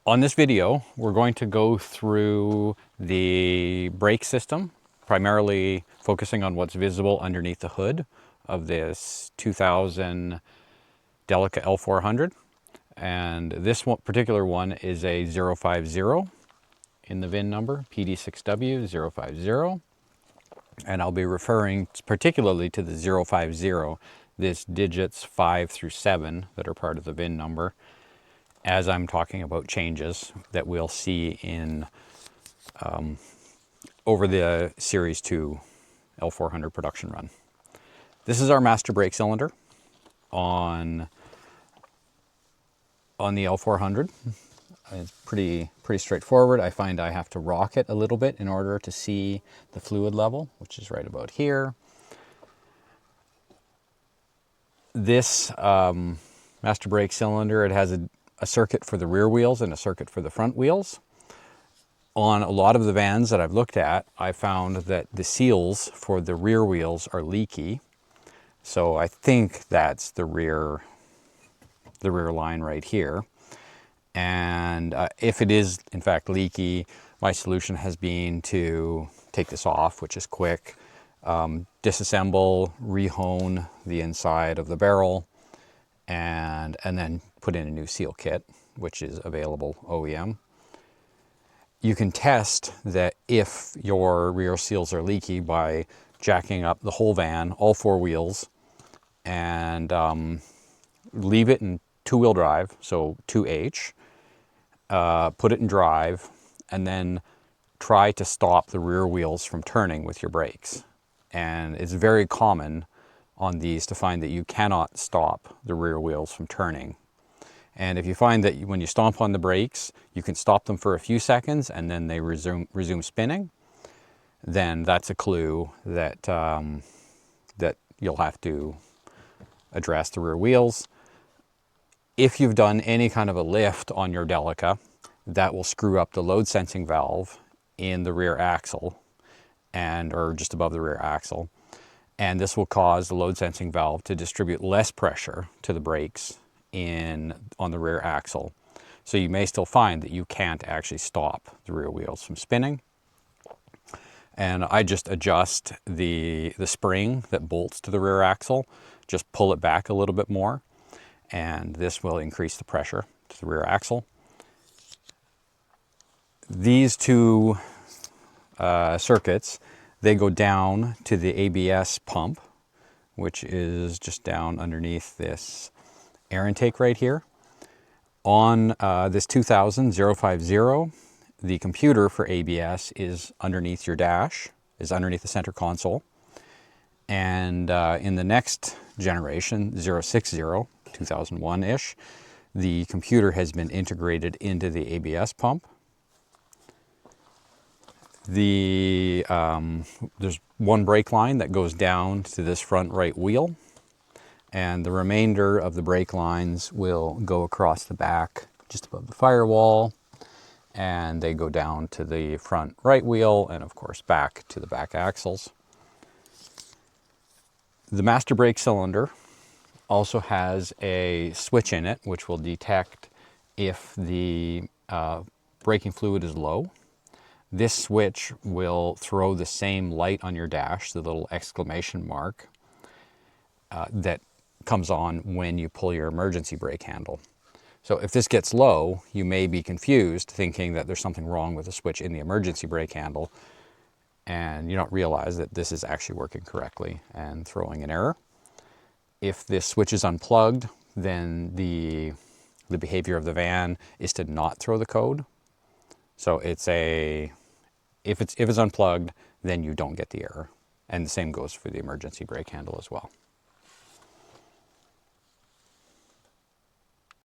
On this video, we're going to go through the brake system, primarily focusing on what's visible underneath the hood of this 2000 Delica L400. And this particular one is a 050 in the VIN number, PD6W050. And I'll be referring particularly to the 050, this digits 5 through 7 that are part of the VIN number, as I'm talking about changes that we'll see in over the Series 2 L400 production run. This is our master brake cylinder on the L400. It's pretty straightforward. I find I have to rock it a little bit in order to see the fluid level, which is right about here. This master brake cylinder, it has a circuit for the rear wheels and a circuit for the front wheels. On a lot of the vans that I've looked at, I found that the seals for the rear wheels are leaky. So I think that's the rear line right here. And if it is in fact leaky, my solution has been to take this off, which is quick, disassemble, rehone the inside of the barrel, and then put in a new seal kit, which is available OEM. You can test that if your rear seals are leaky by jacking up the whole van, all four wheels, and leave it in two-wheel drive, so 2H, put it in drive, and then try to stop the rear wheels from turning with your brakes. And it's very common on these to find that you cannot stop the rear wheels from turning. And if you find that when you stomp on the brakes, you can stop them for a few seconds and then they resume spinning, then that's a clue that, that you'll have to address the rear wheels. If you've done any kind of a lift on your Delica, that will screw up the load sensing valve in the rear axle, or just above the rear axle. And this will cause the load sensing valve to distribute less pressure to the brakes on the rear axle. So you may still find that you can't actually stop the rear wheels from spinning. And I just adjust the spring that bolts to the rear axle, just pull it back a little bit more, and this will increase the pressure to the rear axle. These two circuits, they go down to the ABS pump, which is just down underneath this air intake right here. On this 2000 050, the computer for ABS is underneath your dash, is underneath the center console. And in the next generation, 060, 2001-ish, the computer has been integrated into the ABS pump. There's one brake line that goes down to this front right wheel, and the remainder of the brake lines will go across the back just above the firewall, and they go down to the front right wheel and of course back to the back axles. The master brake cylinder also has a switch in it which will detect if the braking fluid is low. This switch will throw the same light on your dash, the little exclamation mark, that comes on when you pull your emergency brake handle. So if this gets low, you may be confused thinking that there's something wrong with the switch in the emergency brake handle, and you don't realize that this is actually working correctly and throwing an error. If this switch is unplugged, then the behavior of the van is to not throw the code. So if it's unplugged, then you don't get the error. And the same goes for the emergency brake handle as well.